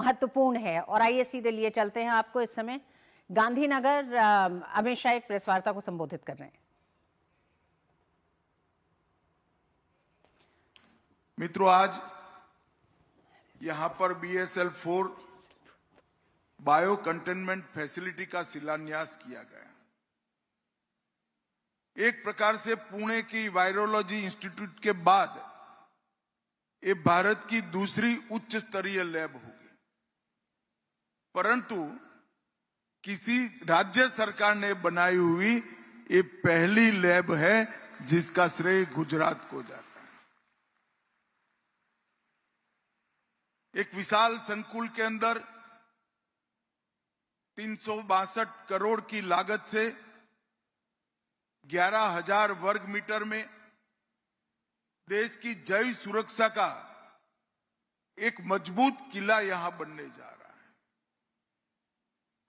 महत्वपूर्ण है। और आइए सीधे लिए चलते हैं आपको इस समय गांधीनगर। अमित शाह एक प्रेस वार्ता को संबोधित कर रहे हैं। मित्रों, आज यहां पर BSL-4 बायो कंटेनमेंट फैसिलिटी का शिलान्यास किया गया। एक प्रकार से पुणे की वायरोलॉजी इंस्टीट्यूट के बाद ये भारत की दूसरी उच्च स्तरीय लैब होगी, परंतु किसी राज्य सरकार ने बनाई हुई ये पहली लैब है जिसका श्रेय गुजरात को जाता है। एक विशाल संकुल के अंदर 362 करोड़ की लागत से 11,000 वर्ग मीटर में देश की जय सुरक्षा का एक मजबूत किला यहां बनने जा रहा है।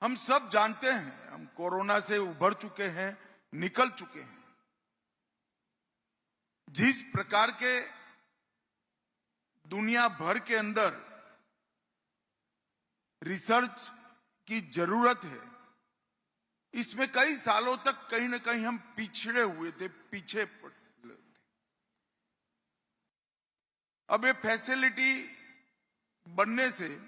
हम सब जानते हैं, हम कोरोना से उभर चुके हैं, निकल चुके हैं। जिस प्रकार के दुनिया भर के अंदर रिसर्च की जरूरत है, इसमें कई सालों तक कहीं ना कहीं हम पिछड़े हुए थे, पीछे पड़े थे। अब ये फैसिलिटी बनने से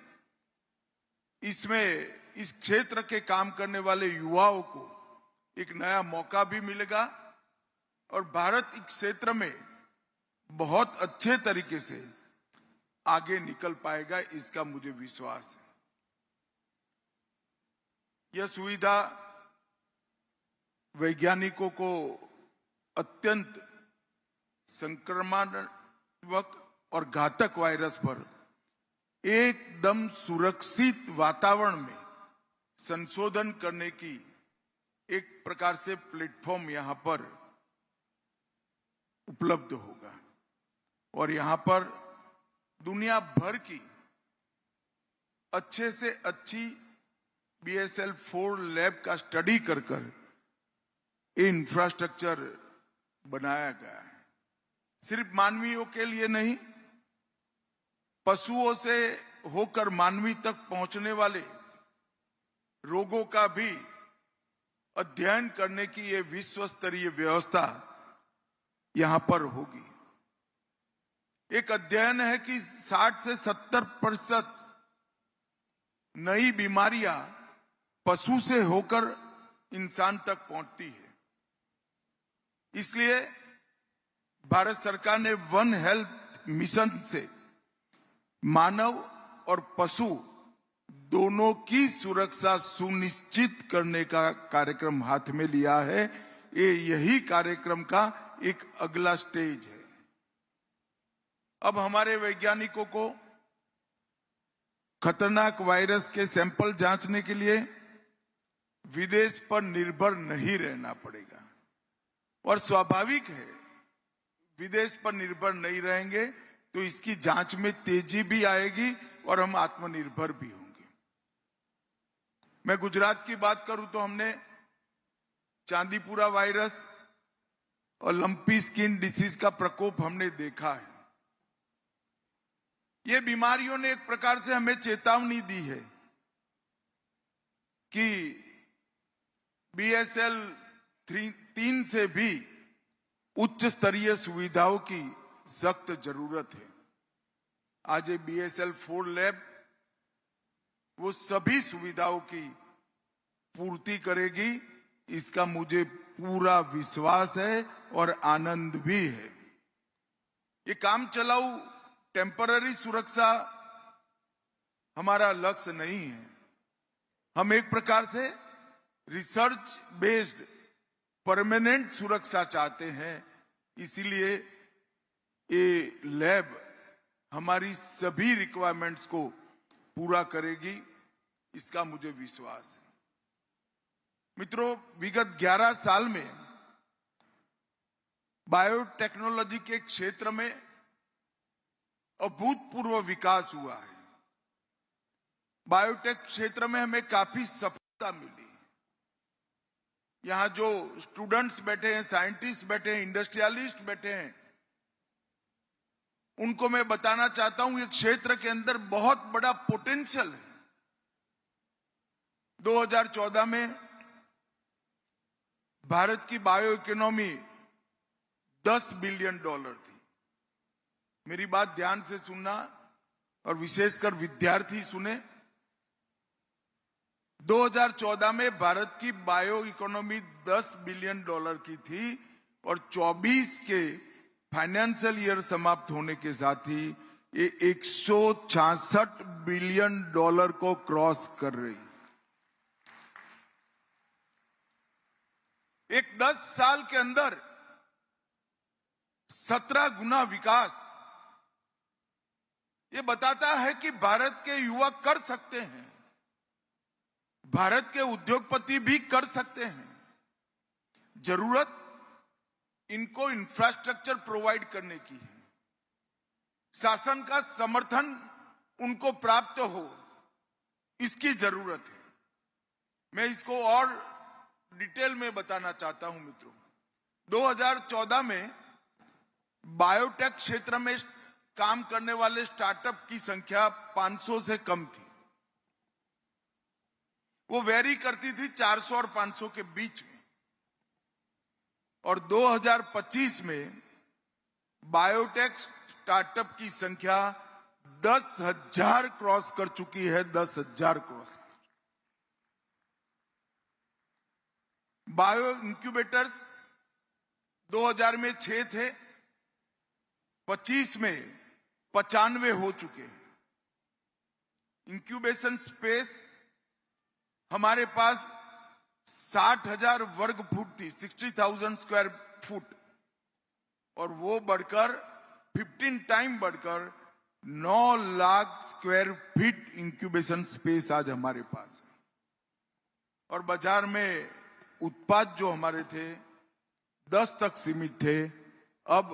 इसमें इस क्षेत्र के काम करने वाले युवाओं को एक नया मौका भी मिलेगा और भारत इस क्षेत्र में बहुत अच्छे तरीके से आगे निकल पाएगा, इसका मुझे विश्वास है। यह सुविधा वैज्ञानिकों को अत्यंत संक्रमणात्मक और घातक वायरस पर एकदम सुरक्षित वातावरण में संशोधन करने की एक प्रकार से प्लेटफॉर्म यहां पर उपलब्ध होगा और यहां पर दुनिया भर की अच्छे से अच्छी BSL-4 लैब का स्टडी कर इंफ्रास्ट्रक्चर बनाया गया है। सिर्फ मानवीयों के लिए नहीं, पशुओं से होकर मानवी तक पहुंचने वाले रोगों का भी अध्ययन करने की ये विश्व स्तरीय व्यवस्था यहां पर होगी। एक अध्ययन है कि 60 से 70% नई बीमारियां पशु से होकर इंसान तक पहुंचती है। इसलिए भारत सरकार ने वन हेल्थ मिशन से मानव और पशु दोनों की सुरक्षा सुनिश्चित करने का कार्यक्रम हाथ में लिया है। यही कार्यक्रम का एक अगला स्टेज है। अब हमारे वैज्ञानिकों को खतरनाक वायरस के सैंपल जांचने के लिए विदेश पर निर्भर नहीं रहना पड़ेगा और स्वाभाविक है, विदेश पर निर्भर नहीं रहेंगे तो इसकी जांच में तेजी भी आएगी और हम आत्मनिर्भर भी होंगे। मैं गुजरात की बात करूं तो हमने चांदीपुरा वायरस और लंपी स्किन डिसीज का प्रकोप हमने देखा है। ये बीमारियों ने एक प्रकार से हमें चेतावनी दी है कि BSL-3 से भी उच्च स्तरीय सुविधाओं की सख्त जरूरत है। आज ये BSL-4 लैब वो सभी सुविधाओं की पूर्ति करेगी, इसका मुझे पूरा विश्वास है और आनंद भी है। ये काम चलाऊ टेम्पररी सुरक्षा हमारा लक्ष्य नहीं है। हम एक प्रकार से रिसर्च बेस्ड परमानेंट सुरक्षा चाहते हैं। इसीलिए ये लैब हमारी सभी रिक्वायरमेंट्स को पूरा करेगी, इसका मुझे विश्वास है। मित्रों, विगत 11 साल में बायोटेक्नोलॉजी के क्षेत्र में अभूतपूर्व विकास हुआ है। बायोटेक क्षेत्र में हमें काफी सफलता मिली। यहां जो स्टूडेंट्स बैठे हैं, साइंटिस्ट बैठे हैं, इंडस्ट्रियलिस्ट बैठे हैं, उनको मैं बताना चाहता हूं, ये क्षेत्र के अंदर बहुत बड़ा पोटेंशियल है। 2014 में भारत की बायो इकोनॉमी $10 बिलियन थी। मेरी बात ध्यान से सुनना और विशेषकर विद्यार्थी सुने। 2014 में भारत की बायो इकोनॉमी $10 बिलियन की थी और 24 के फाइनेंशियल ईयर समाप्त होने के साथ ही ये 166 बिलियन डॉलर को क्रॉस कर रही। एक 10 साल के अंदर 17 गुना विकास, ये बताता है कि भारत के युवा कर सकते हैं, भारत के उद्योगपति भी कर सकते हैं। जरूरत इनको इंफ्रास्ट्रक्चर प्रोवाइड करने की है, शासन का समर्थन उनको प्राप्त हो, इसकी जरूरत है। मैं इसको और डिटेल में बताना चाहता हूं मित्रों। 2014 में बायोटेक क्षेत्र में काम करने वाले स्टार्टअप की संख्या 500 से कम थी। वो वेरी करती थी 400 और 500 के बीच में। और 2025 में बायोटेक स्टार्टअप की संख्या 10,000 क्रॉस कर चुकी है। 10,000 क्रॉस। बायो इंक्यूबेटर्स 2000 में 6 थे, 25 में 95 हो चुके हैं। इंक्यूबेशन स्पेस हमारे पास 60,000 वर्ग फुट थी, 60,000 स्क्वायर फुट, और वो बढ़कर 15 टाइम बढ़कर 9 lakh square feet incubation space आज हमारे पास है। और बाजार में उत्पाद जो हमारे थे 10 तक सीमित थे, अब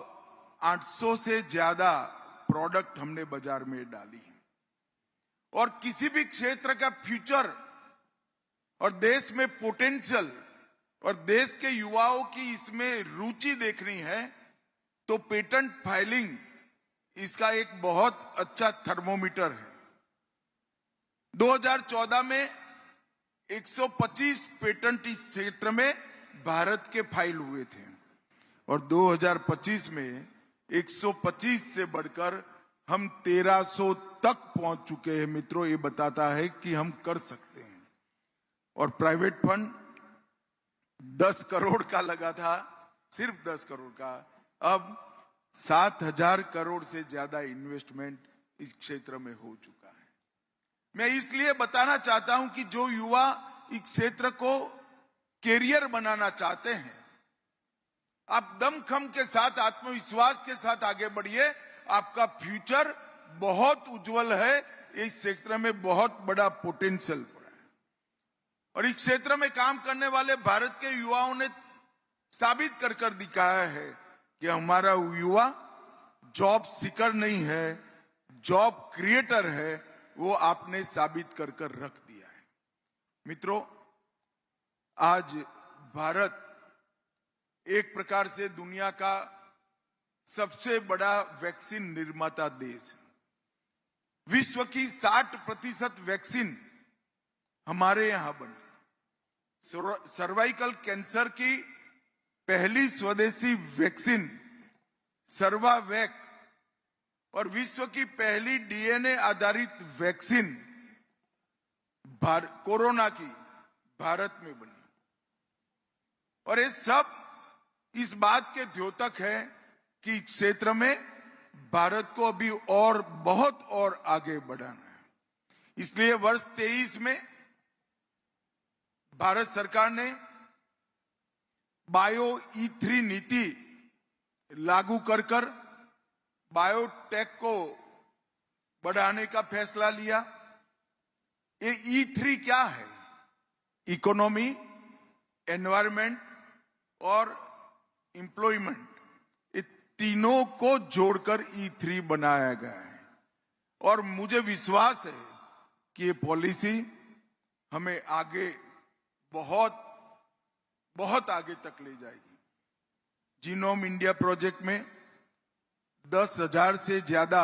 800 से ज्यादा प्रोडक्ट हमने बाजार में डाली है। और किसी भी क्षेत्र का फ्यूचर और देश में पोटेंशियल और देश के युवाओं की इसमें रुचि देखनी है तो पेटेंट फाइलिंग इसका एक बहुत अच्छा थर्मोमीटर है। 2014 में 125 पेटेंट इस क्षेत्र में भारत के फाइल हुए थे और 2025 में 125 से बढ़कर हम 1300 तक पहुंच चुके हैं। मित्रों, ये बताता है कि हम कर सकते हैं। और प्राइवेट फंड 10 करोड़ का लगा था, सिर्फ 10 करोड़ का, अब 7,000 करोड़ से ज्यादा इन्वेस्टमेंट इस क्षेत्र में हो चुका है। मैं इसलिए बताना चाहता हूं कि जो युवा इस क्षेत्र को कैरियर बनाना चाहते हैं, आप दमखम के साथ, आत्मविश्वास के साथ आगे बढ़िए। आपका फ्यूचर बहुत उज्जवल है। इस क्षेत्र में बहुत बड़ा पोटेंशियल पड़ा है और इस क्षेत्र में काम करने वाले भारत के युवाओं ने साबित कर दिखाया है कि हमारा युवा जॉब सीकर नहीं है, जॉब क्रिएटर है। वो आपने साबित कर रख दिया है। मित्रों, आज भारत एक प्रकार से दुनिया का सबसे बड़ा वैक्सीन निर्माता देश है। विश्व की 60% वैक्सीन हमारे यहां बनी। सर्वाइकल कैंसर की पहली स्वदेशी वैक्सीन सर्वावैक और विश्व की पहली डीएनए आधारित वैक्सीन कोरोना की भारत में बनी। और ये सब इस बात के द्योतक है कि इस क्षेत्र में भारत को अभी और बहुत और आगे बढ़ाना है। इसलिए वर्ष 23 में भारत सरकार ने बायो E3 नीति लागू कर बायोटेक को बढ़ाने का फैसला लिया। ये E3 क्या है? इकोनॉमी, एनवायरमेंट और एम्प्लॉयमेंट, ये तीनों को जोड़कर E3 बनाया गया है। और मुझे विश्वास है कि ये पॉलिसी हमें आगे बहुत बहुत आगे तक ले जाएगी। जीनोम इंडिया प्रोजेक्ट में 10,000 से ज्यादा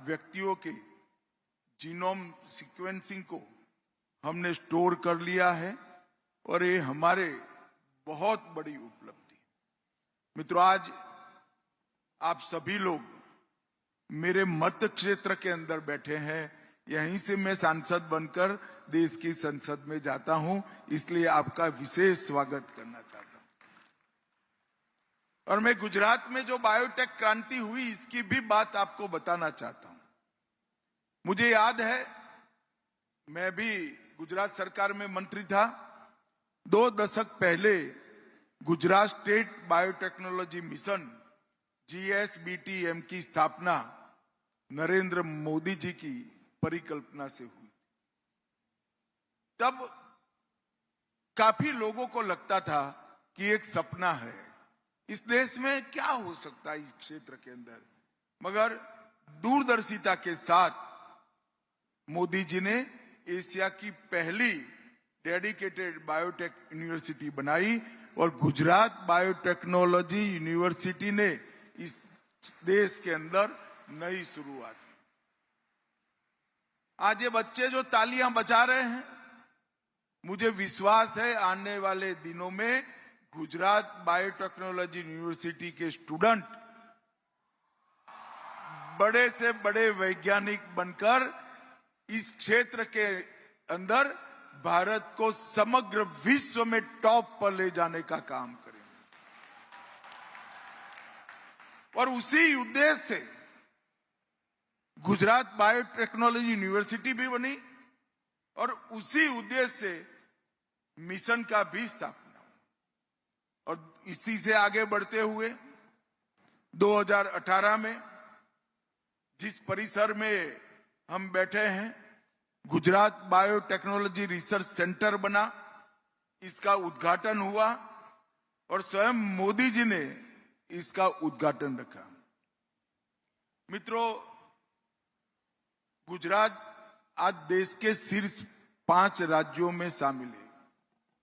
व्यक्तियों के जीनोम सीक्वेंसिंग को हमने स्टोर कर लिया है और ये हमारे बहुत बड़ी उपलब्धि है। मित्रों, आज आप सभी लोग मेरे मत क्षेत्र के अंदर बैठे हैं। यहीं से मैं सांसद बनकर देश की संसद में जाता हूं, इसलिए आपका विशेष स्वागत करना चाहता हूं। और मैं गुजरात में जो बायोटेक क्रांति हुई, इसकी भी बात आपको बताना चाहता हूं। मुझे याद है, मैं भी गुजरात सरकार में मंत्री था। 2 दशक पहले Gujarat state biotechnology mission GSBTM की स्थापना नरेंद्र मोदी जी की परिकल्पना से हुई। तब काफी लोगों को लगता था कि एक सपना है, इस देश में क्या हो सकता है इस क्षेत्र के अंदर, मगर दूरदर्शिता के साथ मोदी जी ने एशिया की पहली डेडिकेटेड बायोटेक यूनिवर्सिटी बनाई और गुजरात बायोटेक्नोलॉजी यूनिवर्सिटी ने इस देश के अंदर नई शुरुआत की। आज ये बच्चे जो तालियां बजा रहे हैं, मुझे विश्वास है आने वाले दिनों में गुजरात बायोटेक्नोलॉजी यूनिवर्सिटी के स्टूडेंट बड़े से बड़े वैज्ञानिक बनकर इस क्षेत्र के अंदर भारत को समग्र विश्व में टॉप पर ले जाने का काम करेंगे। और उसी उद्देश्य से गुजरात बायोटेक्नोलॉजी यूनिवर्सिटी भी बनी और उसी उद्देश्य से मिशन का भी स्थापना हुआ। और इसी से आगे बढ़ते हुए 2018 में जिस परिसर में हम बैठे हैं, गुजरात बायोटेक्नोलॉजी रिसर्च सेंटर बना, इसका उद्घाटन हुआ और स्वयं मोदी जी ने इसका उद्घाटन रखा। मित्रों, गुजरात आज देश के शीर्ष 5 राज्यों में शामिल है,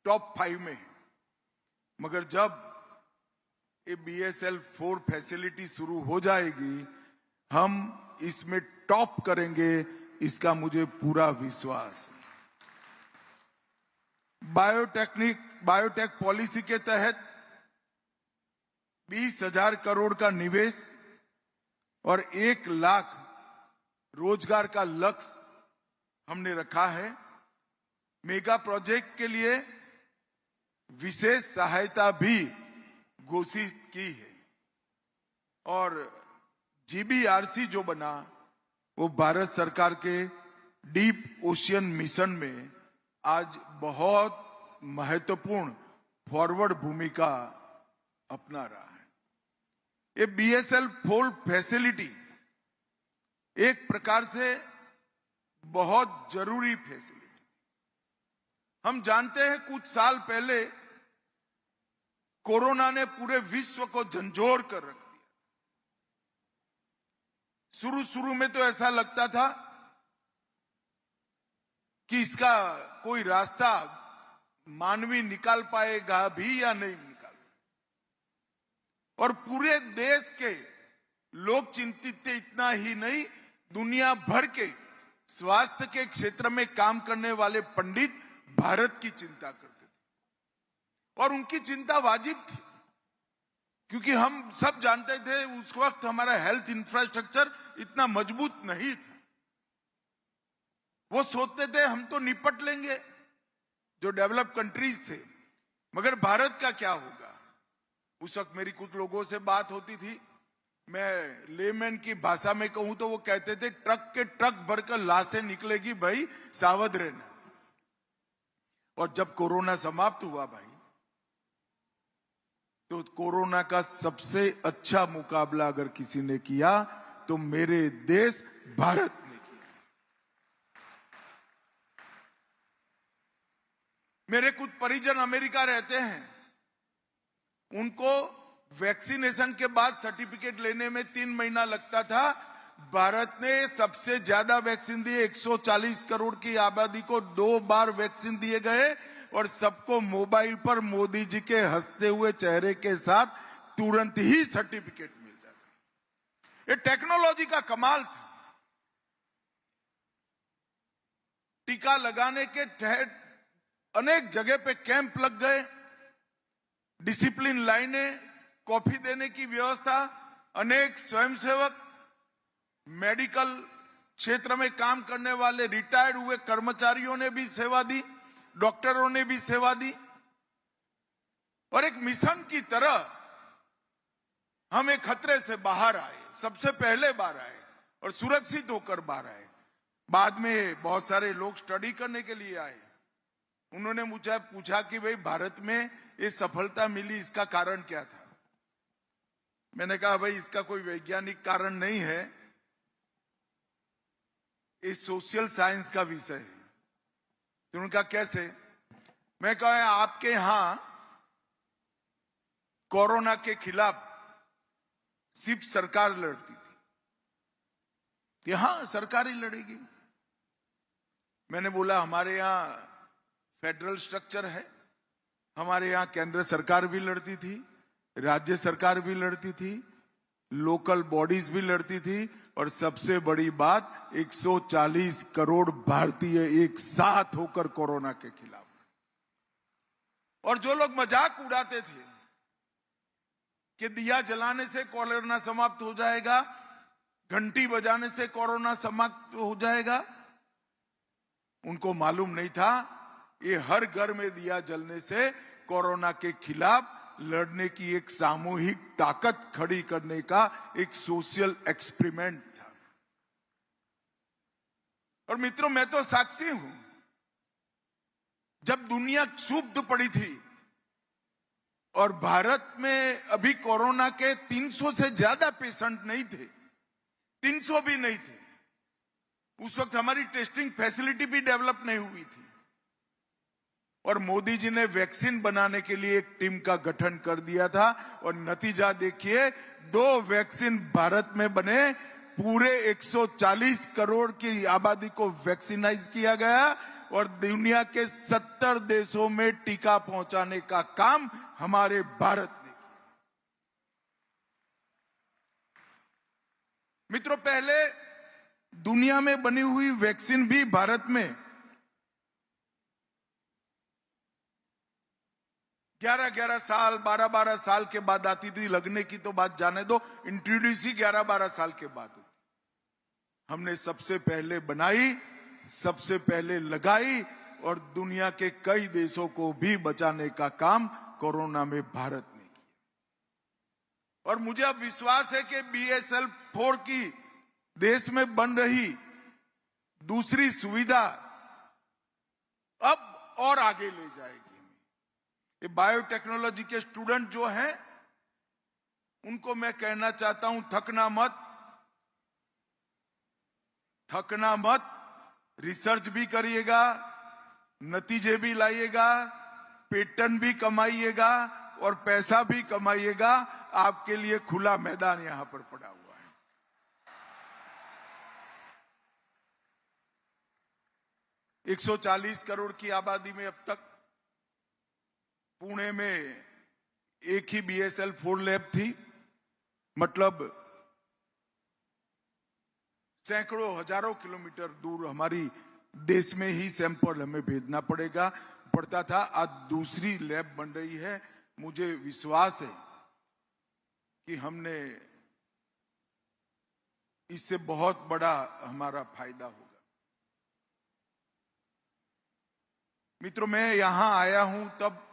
टॉप 5 में है। मगर जब ये BSL 4 फैसिलिटी शुरू हो जाएगी, हम इसमें टॉप करेंगे, इसका मुझे पूरा विश्वास है। बायोटेक पॉलिसी के तहत 20,000 करोड़ का निवेश और 1 लाख रोजगार का लक्ष्य हमने रखा है। मेगा प्रोजेक्ट के लिए विशेष सहायता भी घोषित की है और GBRC जो बना, वो भारत सरकार के डीप ओशियन मिशन में आज बहुत महत्वपूर्ण फॉरवर्ड भूमिका अपना रहा है। ये BSL 4 फैसिलिटी एक प्रकार से बहुत जरूरी फैसिलिटी। हम जानते हैं कुछ साल पहले कोरोना ने पूरे विश्व को झंझोर कर रख दिया। शुरू में तो ऐसा लगता था कि इसका कोई रास्ता मानवी निकाल पाएगा भी या नहीं निकाल, और पूरे देश के लोग चिंतित थे। इतना ही नहीं, दुनिया भर के स्वास्थ्य के क्षेत्र में काम करने वाले पंडित भारत की चिंता करते थे और उनकी चिंता वाजिब थी, क्योंकि हम सब जानते थे उस वक्त हमारा हेल्थ इंफ्रास्ट्रक्चर इतना मजबूत नहीं था। वो सोचते थे हम तो निपट लेंगे, जो डेवलप कंट्रीज थे, मगर भारत का क्या होगा। उस वक्त मेरी कुछ लोगों से बात होती थी, मैं लेमैन की भाषा में कहूं तो वो कहते थे ट्रक के ट्रक भरकर लाशें निकलेगी भाई, सावध रहना। और जब कोरोना समाप्त हुआ भाई, तो कोरोना का सबसे अच्छा मुकाबला अगर किसी ने किया तो मेरे देश भारत ने किया। मेरे कुछ परिजन अमेरिका रहते हैं, उनको वैक्सीनेशन के बाद सर्टिफिकेट लेने में 3 महीना लगता था। भारत ने सबसे ज्यादा वैक्सीन दिए, 140 करोड़ की आबादी को 2 बार वैक्सीन दिए गए और सबको मोबाइल पर मोदी जी के हंसते हुए चेहरे के साथ तुरंत ही सर्टिफिकेट मिल जाता। ये टेक्नोलॉजी का कमाल था। टीका लगाने के तहत अनेक जगह पे कैंप लग गए, डिसिप्लिन लाइनें, कॉफी देने की व्यवस्था, अनेक स्वयंसेवक, मेडिकल क्षेत्र में काम करने वाले रिटायर्ड हुए कर्मचारियों ने भी सेवा दी, डॉक्टरों ने भी सेवा दी, और एक मिशन की तरह हम एक खतरे से बाहर आए, सबसे पहले बाहर आए और सुरक्षित होकर बाहर आए। बाद में बहुत सारे लोग स्टडी करने के लिए आए। उन्होंने मुझे पूछा कि भाई भारत में ये सफलता मिली, इसका कारण क्या था? मैंने कहा भाई इसका कोई वैज्ञानिक कारण नहीं है, ये सोशल साइंस का विषय है। तो उनका कैसे? मैं कहा आपके यहां कोरोना के खिलाफ सिर्फ सरकार लड़ती थी, कि हाँ सरकार ही लड़ेगी। मैंने बोला हमारे यहां फेडरल स्ट्रक्चर है, हमारे यहां केंद्र सरकार भी लड़ती थी, राज्य सरकार भी लड़ती थी, लोकल बॉडीज भी लड़ती थी, और सबसे बड़ी बात 140 करोड़ भारतीय एक साथ होकर कोरोना के खिलाफ। और जो लोग मजाक उड़ाते थे कि दिया जलाने से कोरोना समाप्त हो जाएगा, घंटी बजाने से कोरोना समाप्त हो जाएगा, उनको मालूम नहीं था ये हर घर में दिया जलने से कोरोना के खिलाफ लड़ने की एक सामूहिक ताकत खड़ी करने का एक सोशल एक्सपेरिमेंट था। और मित्रों, मैं तो साक्षी हूं, जब दुनिया क्षुब्ध पड़ी थी और भारत में अभी कोरोना के 300 से ज्यादा पेशेंट नहीं थे, 300 भी नहीं थे, उस वक्त हमारी टेस्टिंग फैसिलिटी भी डेवलप नहीं हुई थी, और मोदी जी ने वैक्सीन बनाने के लिए एक टीम का गठन कर दिया था, और नतीजा देखिए, 2 वैक्सीन भारत में बने, पूरे 140 करोड़ की आबादी को वैक्सीनाइज किया गया, और दुनिया के 70 देशों में टीका पहुंचाने का काम हमारे भारत ने किया। मित्रों, पहले दुनिया में बनी हुई वैक्सीन भी भारत में 11-11 साल, 12-12 साल के बाद आती थी। लगने की तो बात जाने दो, इंट्रोड्यूस ही 11-12 साल के बाद होती। हमने सबसे पहले बनाई, सबसे पहले लगाई, और दुनिया के कई देशों को भी बचाने का काम कोरोना में भारत ने किया। और मुझे अब विश्वास है कि BSL-4 की देश में बन रही दूसरी सुविधा अब और आगे ले जाएगी। ये बायोटेक्नोलॉजी के स्टूडेंट जो हैं, उनको मैं कहना चाहता हूं, थकना मत, थकना मत, रिसर्च भी करिएगा, नतीजे भी लाइएगा, पेटेंट भी कमाइएगा, और पैसा भी कमाइएगा। आपके लिए खुला मैदान यहां पर पड़ा हुआ है। है 140 करोड़ की आबादी में अब तक पुणे में एक ही BSL-4 लैब थी, मतलब सैकड़ों हजारों किलोमीटर दूर हमारी देश में ही सैंपल हमें भेजना पड़ता था। आज दूसरी लैब बन रही है। मुझे विश्वास है कि हमने इससे बहुत बड़ा हमारा फायदा होगा। मित्रों, मैं यहां आया हूं तब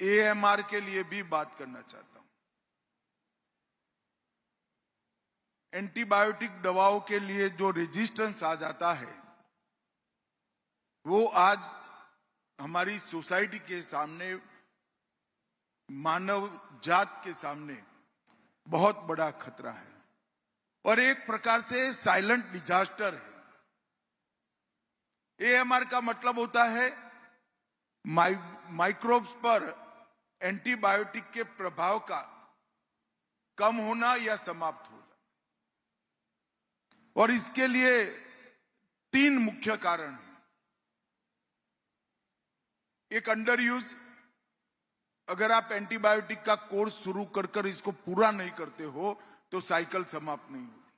AMR के लिए भी बात करना चाहता हूं। एंटीबायोटिक दवाओं के लिए जो रेजिस्टेंस आ जाता है, वो आज हमारी सोसाइटी के सामने, मानव जात के सामने बहुत बड़ा खतरा है, और एक प्रकार से साइलेंट डिजास्टर है। AMR का मतलब होता है माइक्रोब्स पर एंटीबायोटिक के प्रभाव का कम होना या समाप्त होना। और इसके लिए 3 मुख्य कारण हैं। एक, अंडर यूज। अगर आप एंटीबायोटिक का कोर्स शुरू कर इसको पूरा नहीं करते हो तो साइकिल समाप्त नहीं होती।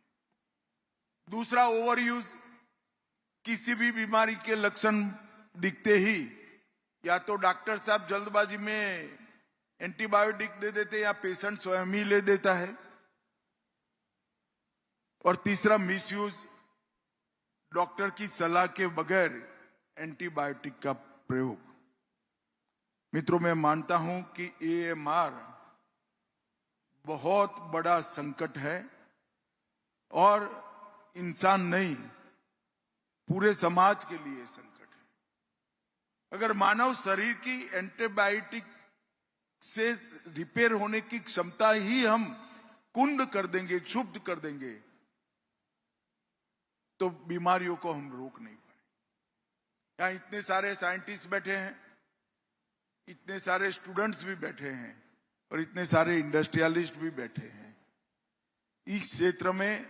दूसरा, ओवर यूज। किसी भी बीमारी के लक्षण दिखते ही या तो डॉक्टर साहब जल्दबाजी में एंटीबायोटिक दे देते या पेशेंट स्वयं ही ले देता है। और तीसरा, मिसयूज। डॉक्टर की सलाह के बगैर एंटीबायोटिक का प्रयोग। मित्रों, मैं मानता हूं कि AMR बहुत बड़ा संकट है और इंसान नहीं, पूरे समाज के लिए संकट है। अगर मानव शरीर की एंटीबायोटिक से रिपेयर होने की क्षमता ही हम कुंद कर देंगे, क्षुब्ध कर देंगे, तो बीमारियों को हम रोक नहीं पाएंगे। यहां इतने सारे साइंटिस्ट बैठे हैं, इतने सारे स्टूडेंट्स भी बैठे हैं और इतने सारे इंडस्ट्रियलिस्ट भी बैठे हैं। इस क्षेत्र में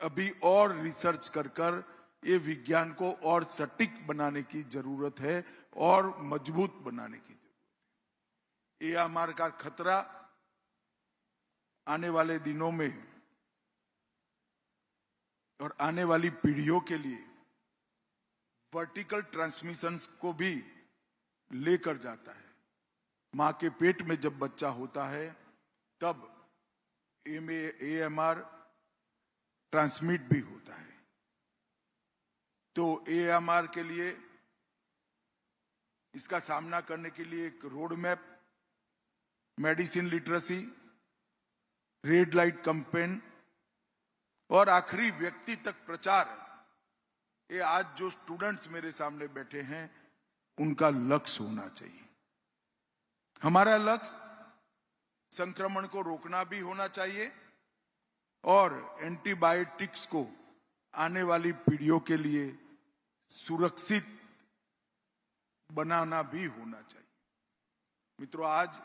अभी और रिसर्च कर ये विज्ञान को और सटीक बनाने की जरूरत है और मजबूत बनाने की जरूरत है। AMR का खतरा आने वाले दिनों में और आने वाली पीढ़ियों के लिए वर्टिकल ट्रांसमिशन को भी लेकर जाता है। मां के पेट में जब बच्चा होता है तब AMR ट्रांसमिट भी होता है। तो AMR के लिए, इसका सामना करने के लिए एक road map, medicine literacy, red light campaign और आखिरी व्यक्ति तक प्रचार, ये आज जो स्टूडेंट्स मेरे सामने बैठे हैं उनका लक्ष्य होना चाहिए। हमारा लक्ष्य संक्रमण को रोकना भी होना चाहिए और एंटीबायोटिक्स को आने वाली पीढ़ियों के लिए सुरक्षित बनाना भी होना चाहिए। मित्रों, आज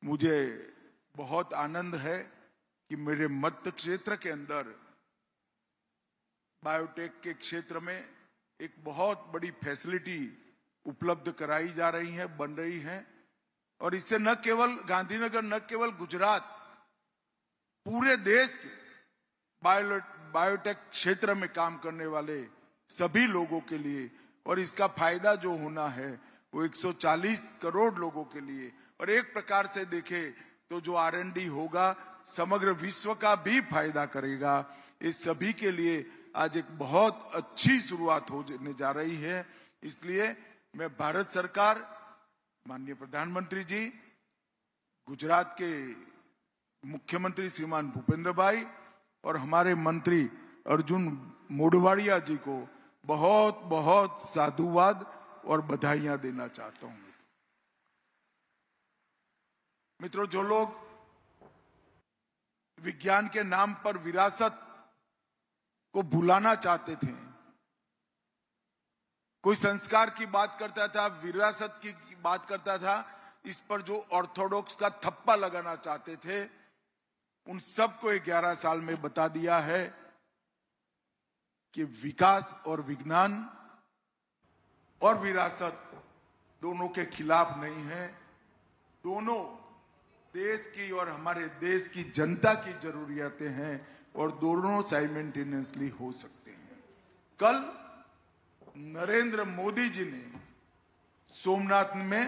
मुझे बहुत आनंद है कि मेरे मध्य क्षेत्र के अंदर बायोटेक के क्षेत्र में एक बहुत बड़ी फैसिलिटी उपलब्ध कराई जा रही है, बन रही है। और इससे न केवल गांधीनगर, न केवल गुजरात, पूरे देश के बायोटेक क्षेत्र में काम करने वाले सभी लोगों के लिए, और इसका फायदा जो होना है वो 140 करोड़ लोगों के लिए, और एक प्रकार से देखे तो जो R&D होगा समग्र विश्व का भी फायदा करेगा। इस सभी के लिए आज एक बहुत अच्छी शुरुआत होने जा रही है। इसलिए मैं भारत सरकार, माननीय प्रधानमंत्री जी, गुजरात के मुख्यमंत्री श्रीमान भूपेंद्र भाई और हमारे मंत्री अर्जुन मोढवाडिया जी को बहुत बहुत साधुवाद और बधाइयां देना चाहता हूं। मित्रों, जो लोग विज्ञान के नाम पर विरासत को भुलाना चाहते थे, कोई संस्कार की बात करता था, विरासत की बात करता था, इस पर जो ऑर्थोडॉक्स का थप्पा लगाना चाहते थे, उन सबको 11 साल में बता दिया है कि विकास और विज्ञान और विरासत दोनों के खिलाफ नहीं है। दोनों देश की और हमारे देश की जनता की जरूरियातें हैं और दोनों साइमल्टेनियसली हो सकते हैं। कल नरेंद्र मोदी जी ने सोमनाथ में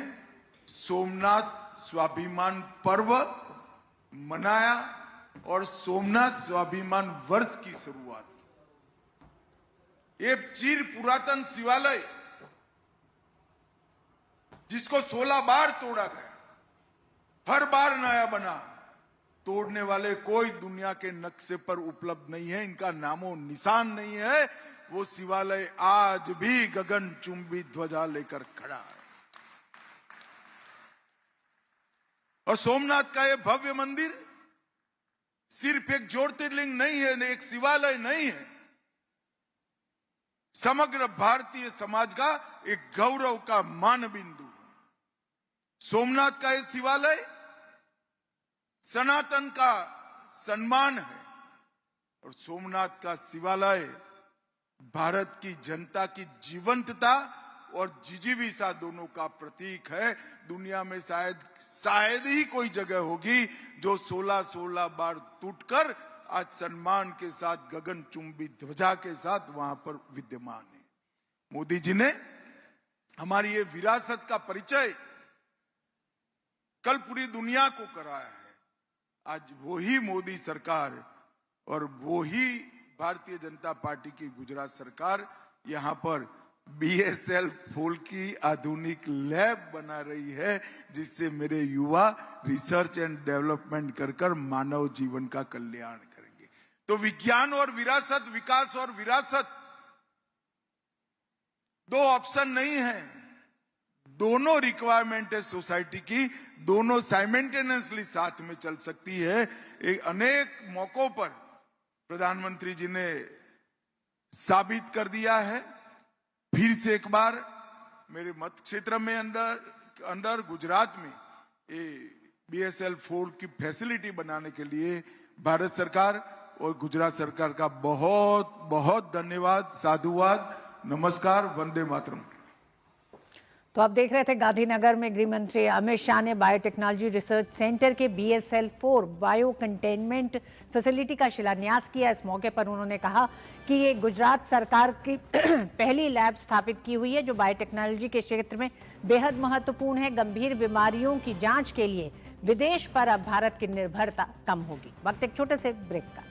सोमनाथ स्वाभिमान पर्व मनाया और सोमनाथ स्वाभिमान वर्ष की शुरुआत की। एक चिर पुरातन शिवालय जिसको 16 बार तोड़ा गया, हर बार नया बना, तोड़ने वाले कोई दुनिया के नक्शे पर उपलब्ध नहीं है, इनका नामो निशान नहीं है। वो शिवालय आज भी गगनचुंबी ध्वजा लेकर खड़ा है। और सोमनाथ का ये भव्य मंदिर सिर्फ एक ज्योतिर्लिंग नहीं है, एक शिवालय नहीं है, समग्र भारतीय समाज का एक गौरव का मान बिंदु है। सोमनाथ का ये शिवालय सनातन का सम्मान है और सोमनाथ का शिवालय भारत की जनता की जीवंतता और जिजीविसा दोनों का प्रतीक है। दुनिया में शायद ही कोई जगह होगी जो 16-16 बार टूटकर आज सम्मान के साथ गगनचुंबी ध्वजा के साथ वहां पर विद्यमान है। मोदी जी ने हमारी ये विरासत का परिचय कल पूरी दुनिया को कराया है। आज वही मोदी सरकार और वही भारतीय जनता पार्टी की गुजरात सरकार यहां पर BSL फूल की आधुनिक लैब बना रही है, जिससे मेरे युवा रिसर्च एंड डेवलपमेंट कर मानव जीवन का कल्याण करेंगे। तो विज्ञान और विरासत, विकास और विरासत दो ऑप्शन नहीं है, दोनों रिक्वायरमेंट है सोसाइटी की, दोनों साइमल्टेनियसली साथ में चल सकती है। अनेक मौकों पर प्रधानमंत्री जी ने साबित कर दिया है। फिर से एक बार मेरे मत क्षेत्र में अंदर गुजरात में ये BSL 4 की फैसिलिटी बनाने के लिए भारत सरकार और गुजरात सरकार का बहुत बहुत धन्यवाद, साधुवाद, नमस्कार, वंदे मातरम। तो आप देख रहे थे गांधीनगर में गृह मंत्री अमित शाह ने बायोटेक्नोलॉजी रिसर्च सेंटर के BSL 4 बायो कंटेनमेंट फैसिलिटी का शिलान्यास किया। इस मौके पर उन्होंने कहा कि ये गुजरात सरकार की पहली लैब स्थापित की हुई है जो बायोटेक्नोलॉजी के क्षेत्र में बेहद महत्वपूर्ण है। गंभीर बीमारियों की जांच के लिए विदेश पर अब भारत की निर्भरता कम होगी। वक्त एक छोटे से ब्रेक का।